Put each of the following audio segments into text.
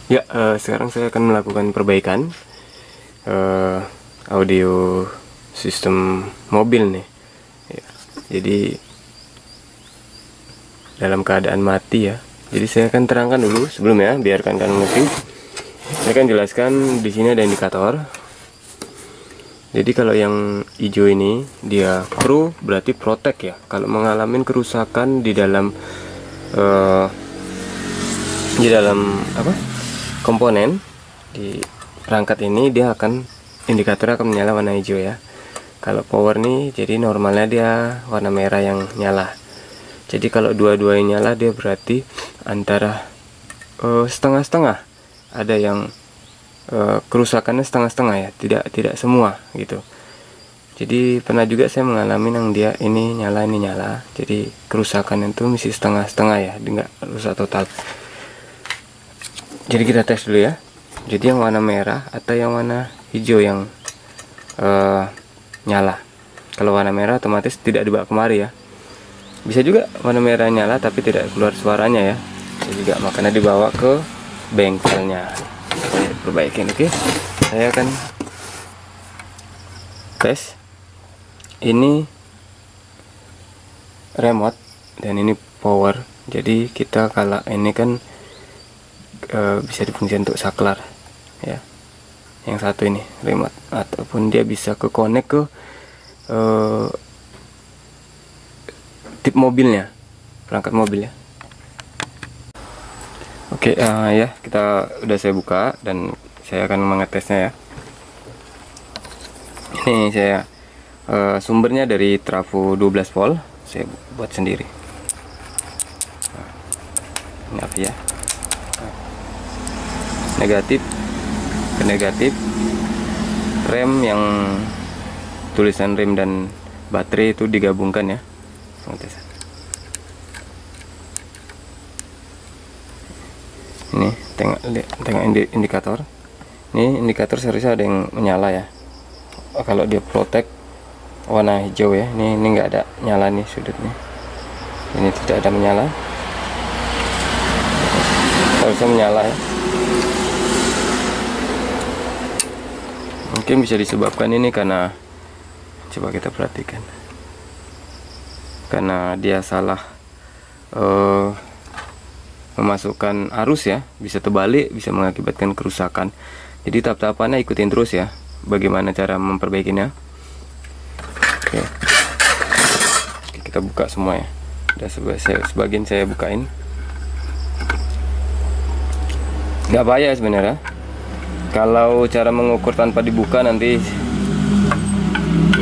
Ya, sekarang saya akan melakukan perbaikan audio sistem mobil nih. Ya, jadi dalam keadaan mati ya. Jadi saya akan terangkan dulu sebelumnya, biarkan kalian mengerti. Saya akan jelaskan di sini ada indikator. Jadi kalau yang hijau ini dia pro, berarti protect ya. Kalau mengalami kerusakan di dalam apa? Komponen di perangkat ini, dia akan indikator akan menyala warna hijau ya. Kalau power nih, jadi normalnya dia warna merah yang nyala. Jadi kalau dua-duanya nyala, dia berarti antara setengah-setengah. Ada yang kerusakannya setengah-setengah ya, tidak semua gitu. Jadi pernah juga saya mengalami yang dia ini nyala. Jadi kerusakan itu mesti setengah-setengah ya, nggak rusak total. Jadi kita tes dulu ya. Jadi yang warna merah atau yang warna hijau yang nyala. Kalau warna merah otomatis tidak dibawa kemari ya. Bisa juga warna merah nyala tapi tidak keluar suaranya ya. Bisa juga, makanya dibawa ke bengkelnya. Saya perbaikin, oke. Saya akan tes. Ini remote dan ini power. Jadi kita kalau ini kan bisa difungsikan untuk saklar ya. Yang satu ini remote, ataupun dia bisa ke connect ke tip mobilnya, perangkat mobil ya. Oke, ya kita udah saya buka dan saya akan mengetesnya ya. Ini saya sumbernya dari trafo 12 volt, saya buat sendiri. Nah, ini api ya. Negatif ke negatif, rem yang tulisan rem dan baterai itu digabungkan ya. Ini tengok indikator. Ini indikator seharusnya ada yang menyala ya. Kalau dia protect warna hijau ya, ini nggak ada nyala nih sudutnya. Ini tidak ada menyala. Harusnya menyala ya. Mungkin bisa disebabkan ini karena, coba kita perhatikan, karena dia salah memasukkan arus ya, bisa terbalik, bisa mengakibatkan kerusakan. Jadi tahap-tahapannya ikutin terus ya, bagaimana cara memperbaikinya. Oke, kita buka semua ya. Udah sebagian saya bukain. Nggak bahaya sebenarnya. Kalau cara mengukur tanpa dibuka nanti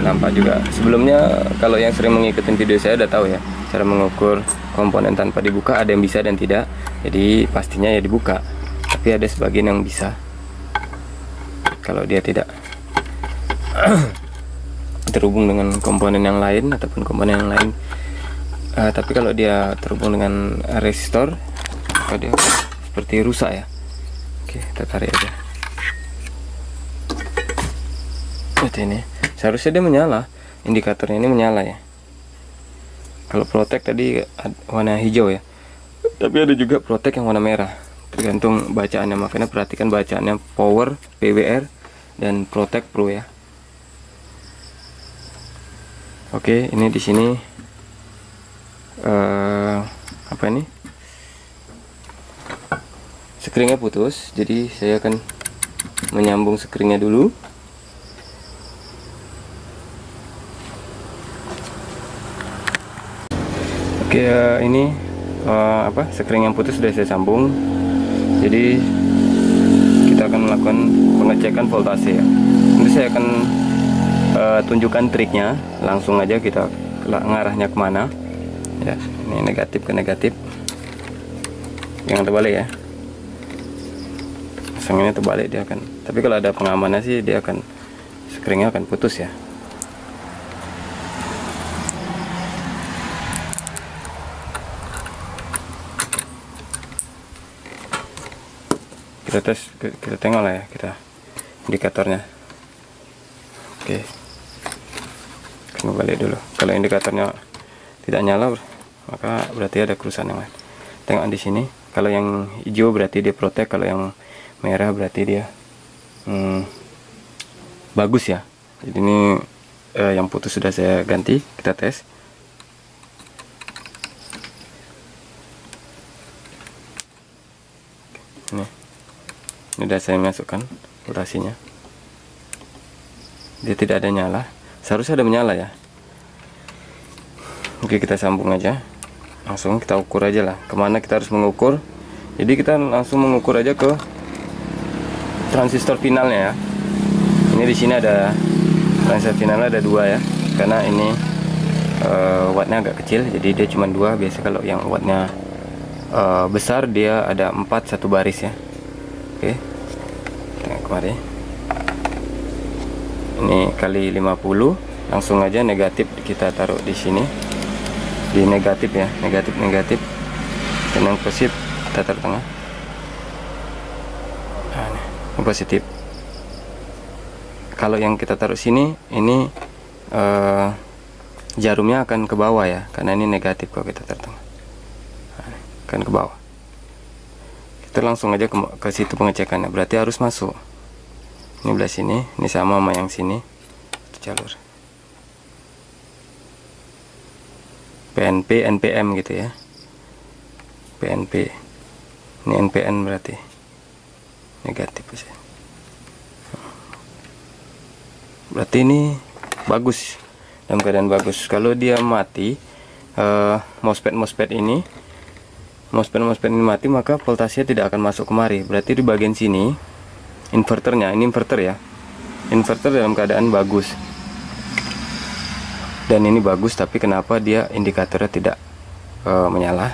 nampak juga. Sebelumnya kalau yang sering mengikuti video saya udah tahu ya, cara mengukur komponen tanpa dibuka ada yang bisa dan tidak. Jadi pastinya ya dibuka. Tapi ada sebagian yang bisa kalau dia tidak terhubung dengan komponen yang lain ataupun komponen yang lain. Tapi kalau dia terhubung dengan resistor, maka dia seperti rusak ya. Oke, kita tarik aja. Ini seharusnya dia menyala, indikatornya ini menyala ya. Kalau protect tadi warna hijau ya, tapi ada juga protect yang warna merah, tergantung bacaannya. Makanya perhatikan bacaannya power, PWR, dan protect pro ya. Oke, ini di sini apa ini, skringnya putus, jadi saya akan menyambung skringnya dulu. Oke, ini skring yang putus sudah saya sambung. Jadi kita akan melakukan pengecekan voltase ya. Nanti saya akan tunjukkan triknya. Langsung aja kita ngarahnya kemana ya. Ini negatif ke negatif, jangan terbalik ya. Pasangnya terbalik dia akan, tapi kalau ada pengamannya sih dia akan, skringnya akan putus ya. Kita tes, kita tengok lah ya, kita indikatornya. Oke, kita balik dulu. Kalau indikatornya tidak nyala, maka berarti ada kerusakan yang lain. Tengok di sini, kalau yang hijau berarti dia protect, kalau yang merah berarti dia bagus ya. Jadi ini yang putus sudah saya ganti, kita tes. Ini sudah saya masukkan voltasenya, dia tidak ada nyala, seharusnya ada menyala ya. Oke, kita sambung aja, langsung kita ukur aja lah kemana kita harus mengukur. Jadi kita langsung mengukur aja ke transistor finalnya ya. Ini di sini ada transistor finalnya ada 2 ya, karena ini wattnya agak kecil, jadi dia cuma 2. Biasa kalau yang wattnya besar dia ada 4 satu baris ya. Oke, kita kemari, ini kali 50, langsung aja negatif kita taruh di sini, di negatif ya, negatif, dan yang positif kita taruh tengah. Nah, ini positif. Kalau yang kita taruh sini, ini jarumnya akan ke bawah ya, karena ini negatif. Kalau kita taruh tengah, nah, ini akan ke bawah. Kita langsung aja ke situ pengecekannya, berarti harus masuk. Ini belah sini, ini sama yang sini, jalur PNP, NPM gitu ya. PNP, ini NPN berarti negatif ya. Berarti ini bagus, dalam keadaan bagus. Kalau dia mati, MOSFET ini mati, maka voltasenya tidak akan masuk kemari. Berarti di bagian sini inverternya, ini inverter ya, inverter dalam keadaan bagus. Dan ini bagus, tapi kenapa dia indikatornya tidak menyala?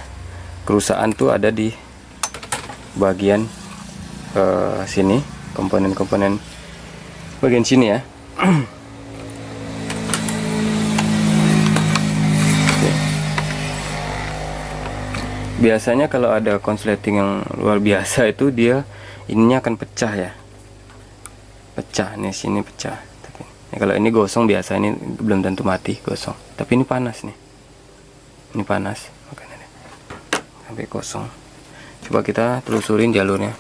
Kerusakan tuh ada di bagian sini, komponen-komponen bagian sini ya. Biasanya kalau ada konsleting yang luar biasa itu dia ininya akan pecah ya, pecah nih, sini pecah. Tapi ya, kalau ini gosong biasa, ini belum tentu mati gosong, tapi ini panas nih, ini panas makanya nih, sampai kosong. Coba kita telusurin jalurnya.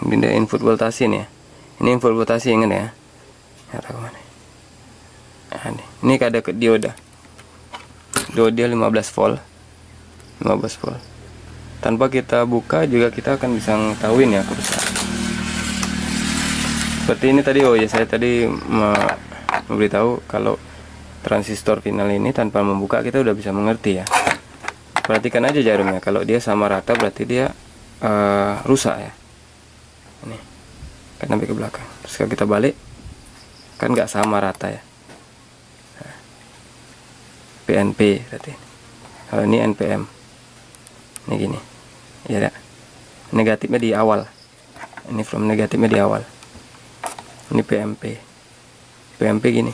Ini input voltasi nih ya, ini input voltasi, ingat ya. Nah, ini ada dioda 15 volt, 15 volt. Tanpa kita buka juga kita akan bisa ngetahuin ya kerusakan. Seperti ini tadi. Oh ya, saya tadi memberitahu kalau transistor final ini tanpa membuka kita udah bisa mengerti ya. Perhatikan aja jarumnya, kalau dia sama rata berarti dia rusak ya. Ini kan sampai ke belakang. Terus kalau kita balik kan nggak sama rata ya. Nah, PNP berarti. Kalau ini NPM. Ini gini ya, negatifnya di awal, ini from negatifnya di awal. Ini PMP gini,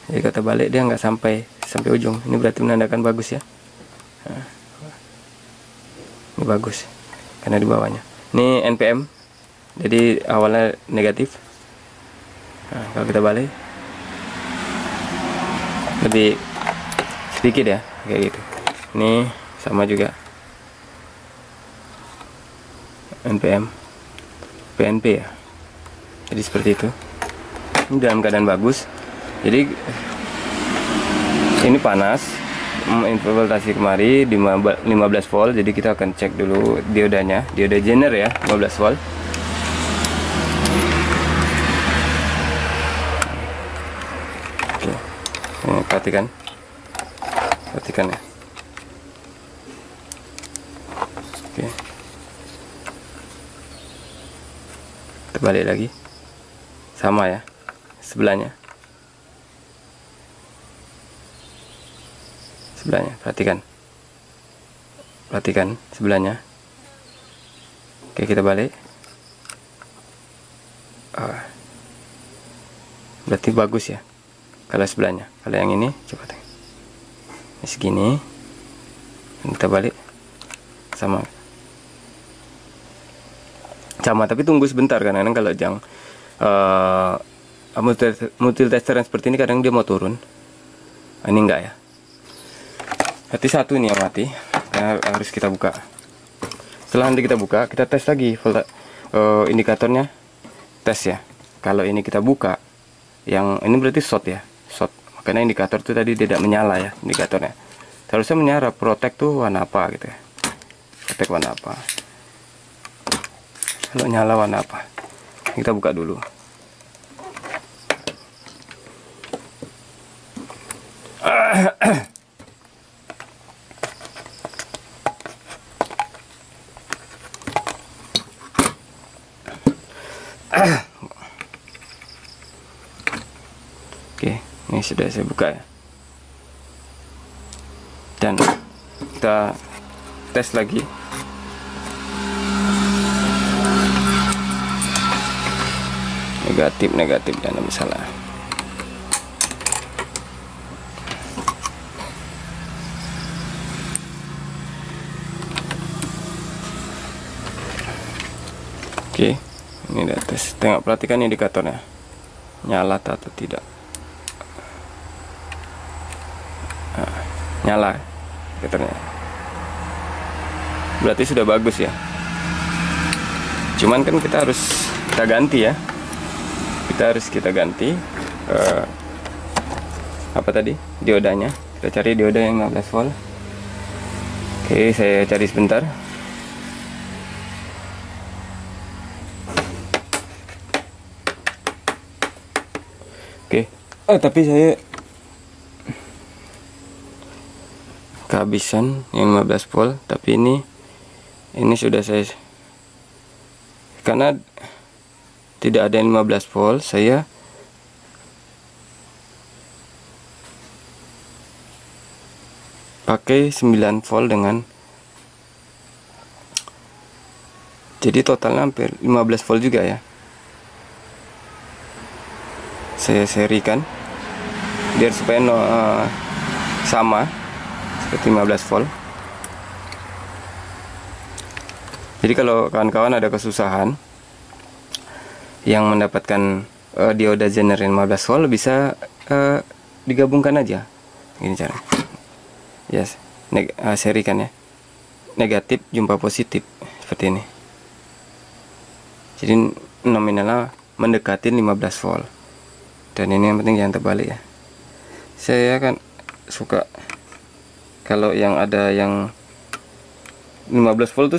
jadi kata balik dia nggak sampai ujung. Ini berarti menandakan bagus ya. Nah, ini bagus karena di bawahnya. Ini NPM, jadi awalnya negatif. Nah, kalau kita balik lebih sedikit ya, kayak gitu. Ini sama juga NPM, PNP ya. Jadi seperti itu. Ini dalam keadaan bagus. Jadi ini panas, input voltasi kemari 15 volt. Jadi kita akan cek dulu diodanya, dioda Zener ya, 15 volt. Oke. Ini perhatikan ya. Oke. Kita balik lagi, sama ya, sebelahnya, perhatikan sebelahnya. Oke, kita balik. Berarti bagus ya kalau sebelahnya. Kalau yang ini coba tengok, ini segini, kita balik sama, tapi tunggu sebentar, karena kalau yang multitester yang seperti ini kadang dia mau turun. Ini enggak ya, berarti satu ini yang mati, karena harus kita buka. Setelah nanti kita buka, kita tes lagi indikatornya tes ya. Kalau ini kita buka, yang ini berarti short ya, short. Makanya indikator itu tadi tidak menyala ya indikatornya. Seharusnya menyala. Protect tuh warna apa gitu ya. Protect warna apa. Kalau nyala warna apa. Kita buka dulu. Oke, ini sudah saya buka ya. Dan kita tes lagi. Negatif dan ada masalah. Oke, ini udah tes. Tengok, perhatikan indikatornya, nyala atau tidak. Nah, nyala indikatornya. Berarti sudah bagus ya. Cuman kan kita ganti ya. Kita ganti apa tadi, diodanya. Kita cari dioda yang 15 volt. Oke, saya cari sebentar. Oke, tapi saya kehabisan yang 15 volt. Tapi ini sudah saya, karena tidak ada yang 15 volt, saya pakai 9 volt dengan, jadi totalnya hampir 15 volt juga ya. Saya serikan biar supaya sama seperti 15 volt. Jadi kalau kawan-kawan ada kesusahan yang mendapatkan dioda Zener 15 volt, bisa digabungkan aja gini cara. Yes, serikan ya, negatif jumpa positif seperti ini. Jadi nominalnya mendekati 15 volt. Dan ini yang penting jangan terbalik ya. Saya kan suka kalau yang ada yang 15 volt itu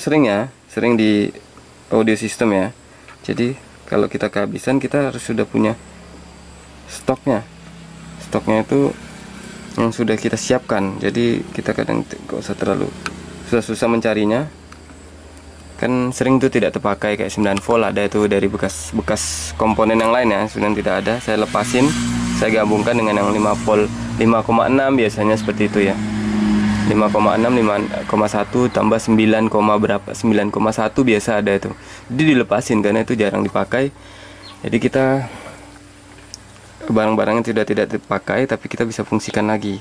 sering di audio system ya. Jadi kalau kita kehabisan, kita harus sudah punya stoknya. Stoknya itu yang sudah kita siapkan. Jadi kita kadang gak usah terlalu susah mencarinya. Kan sering itu tidak terpakai, kayak 9 volt ada itu dari bekas komponen yang lain ya, sudah tidak ada. Saya lepasin, saya gabungkan dengan yang 5 volt 5,6 biasanya seperti itu ya. 5,6 5,1 tambah 9, berapa 9,1 biasa ada itu. Jadi dilepasin karena itu jarang dipakai. Jadi kita barang-barang yang sudah tidak dipakai tapi kita bisa fungsikan lagi.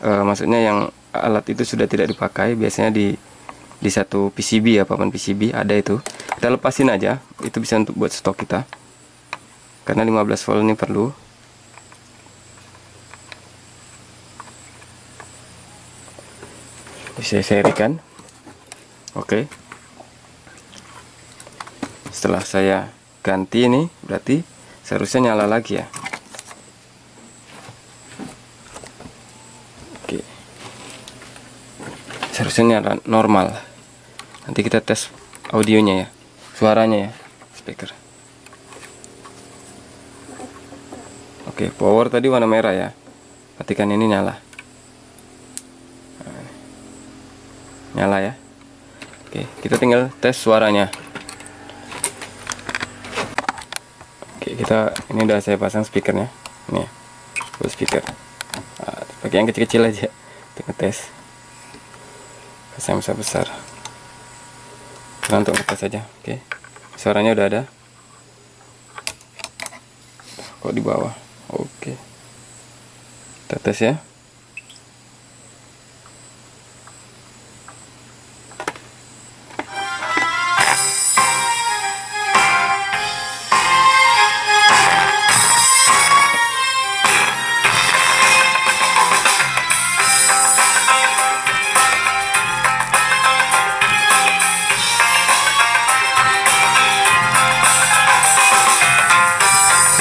Maksudnya yang alat itu sudah tidak dipakai, biasanya di satu PCB ya, papan PCB ada itu. Kita lepasin aja, itu bisa untuk buat stok kita. Karena 15 volt ini perlu. Bisa serikan. Oke. Setelah saya ganti ini, berarti seharusnya nyala lagi ya. Oke. Seharusnya nyala normal. Nanti kita tes audionya ya, suaranya ya, speaker. Oke, power tadi warna merah ya. Perhatikan ini nyala. Nyala ya. Oke, kita tinggal tes suaranya. Oke, ini udah saya pasang speakernya. Ini ya, full speaker. Pakai yang kecil-kecil aja. Kita tes. Pasang besar-besar. Nah, untuk ngetes saja. Oke, suaranya udah ada. Kok di bawah? Oke, kita tes ya.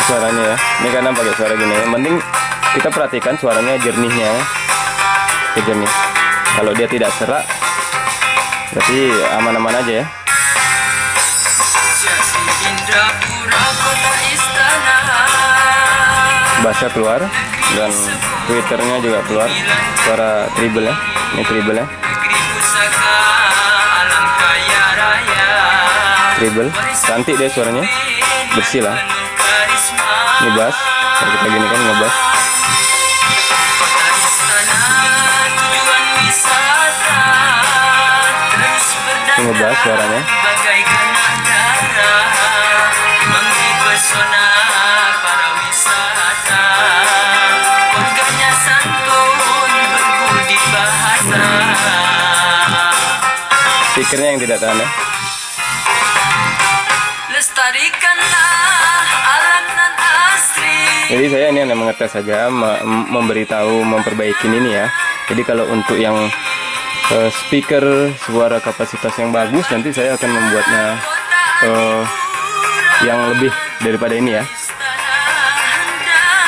suaranya ya. Ini karena pakai suara gini. Yang penting kita perhatikan suaranya jernihnya ya. Jernih. Kalau dia tidak serak, berarti aman-aman aja ya. Bassnya keluar dan twitternya juga keluar. Suara treble ya. Ini treble ya. Treble, cantik deh suaranya, bersih lah. Ini bass, kalau kita gini kan ngebass. Ini ngebass suaranya. Speakernya yang tidak tahan ya. Jadi saya ini hanya mengetes saja, memberitahu, memperbaiki ini ya. Jadi kalau untuk yang speaker suara kapasitas yang bagus, nanti saya akan membuatnya yang lebih daripada ini ya.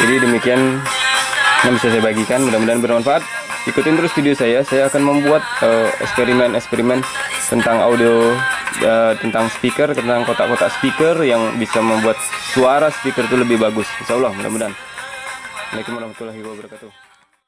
Jadi demikian yang bisa saya bagikan, mudah-mudahan bermanfaat. Ikutin terus video saya akan membuat eksperimen-eksperimen tentang audio, tentang speaker, tentang kotak-kotak speaker yang bisa membuat suara speaker itu lebih bagus. Insya Allah, mudah-mudahan. Assalamualaikum warahmatullahi wabarakatuh.